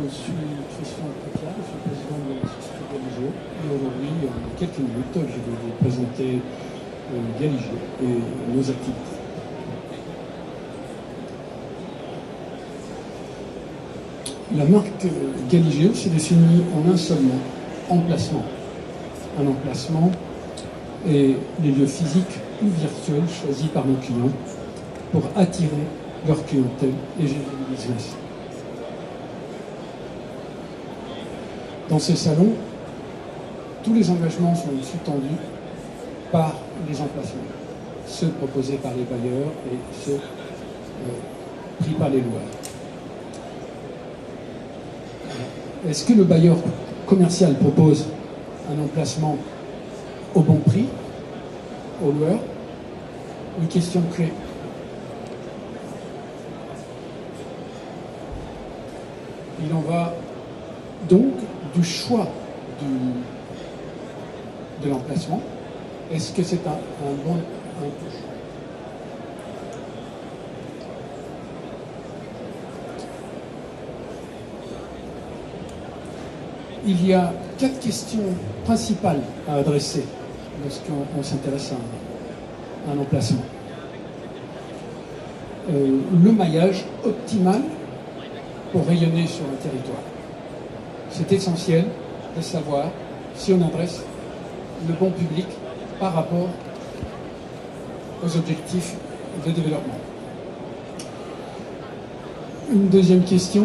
je suis Christian Pépiat, je suis président de la société Galigeo. Et aujourd'hui, en quelques minutes, je vais vous présenter Galigeo et nos activités. La marque Galigeo s'est définie en un seul mot, emplacement. Un emplacement est les lieux physiques ou virtuels choisis par nos clients pour attirer leur clientèle et générer du business. Dans ces salons, tous les engagements sont sous-tendus par les emplacements, ceux proposés par les bailleurs et ceux pris par les loueurs. Est-ce que le bailleur commercial propose un emplacement au bon prix au loueur? Une question clé. Il en va donc du choix de l'emplacement. Est-ce que c'est un bon choix? Il y a 4 questions principales à adresser lorsqu'on s'intéresse à un emplacement. Le maillage optimal pour rayonner sur un territoire. C'est essentiel de savoir si on adresse le bon public par rapport aux objectifs de développement. Une deuxième question,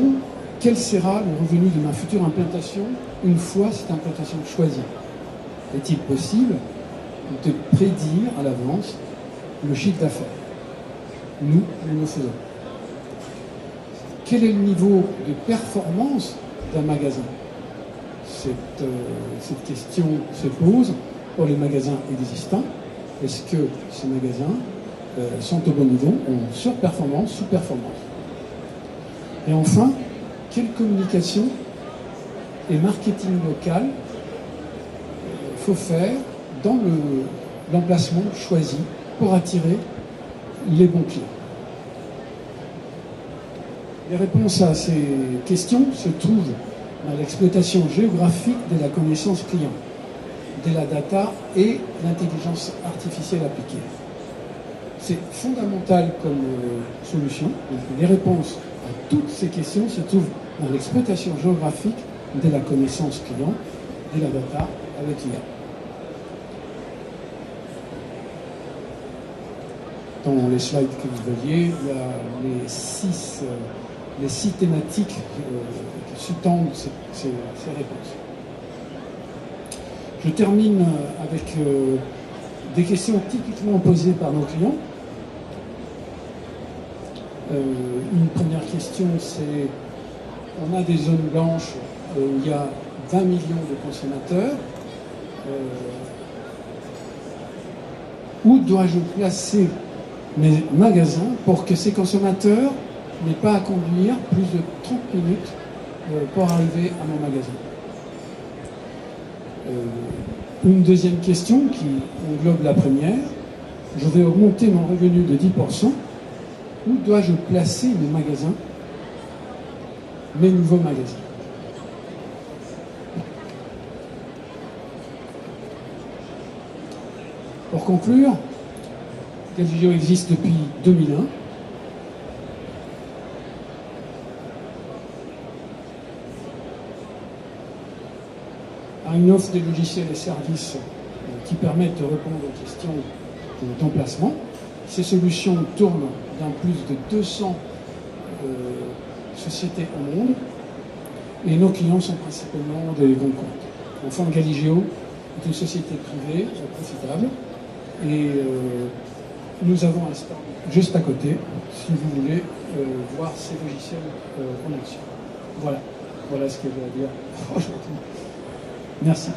quel sera le revenu de ma future implantation une fois cette implantation choisie? Est-il possible de prédire à l'avance le chiffre d'affaires? Nous le faisons. Quel est le niveau de performance d'un magasin? Cette question se pose pour les magasins existants. Est-ce que ces magasins sont au bon niveau, en surperformance, sous-performance? Et enfin, quelle communication et marketing local faut faire dans l'emplacement choisi pour attirer les bons clients? Les réponses à ces questions se trouvent dans l'exploitation géographique de la connaissance client, de la data et l'intelligence artificielle appliquée. C'est fondamental comme solution. Donc, les réponses à toutes ces questions se trouvent dans l'exploitation géographique de la connaissance client, de la data avec l'IA. Dans les slides que vous voyez, il y a les 6 thématiques qui sous-tendent ces réponses. Je termine avec des questions typiquement posées par nos clients. Une première question, c'est: on a des zones blanches où il y a 20 millions de consommateurs. Où dois-je placer mes magasins pour que ces consommateurs n'aient pas à conduire plus de 30 minutes pour arriver à mon magasin? Une deuxième question qui englobe la première: je vais augmenter mon revenu de 10%. Où dois-je placer mes magasins, mes nouveaux magasins? Pour conclure, Galigeo existe depuis 2001. A une offre des logiciels et services qui permettent de répondre aux questions d'emplacement. Ces solutions tournent dans plus de 200 sociétés au monde et nos clients sont principalement des grands comptes. Enfin, Galigeo est une société privée profitable et nous avons un stand juste à côté si vous voulez voir ces logiciels en action. Voilà ce que je vais dire aujourd'hui. Merci.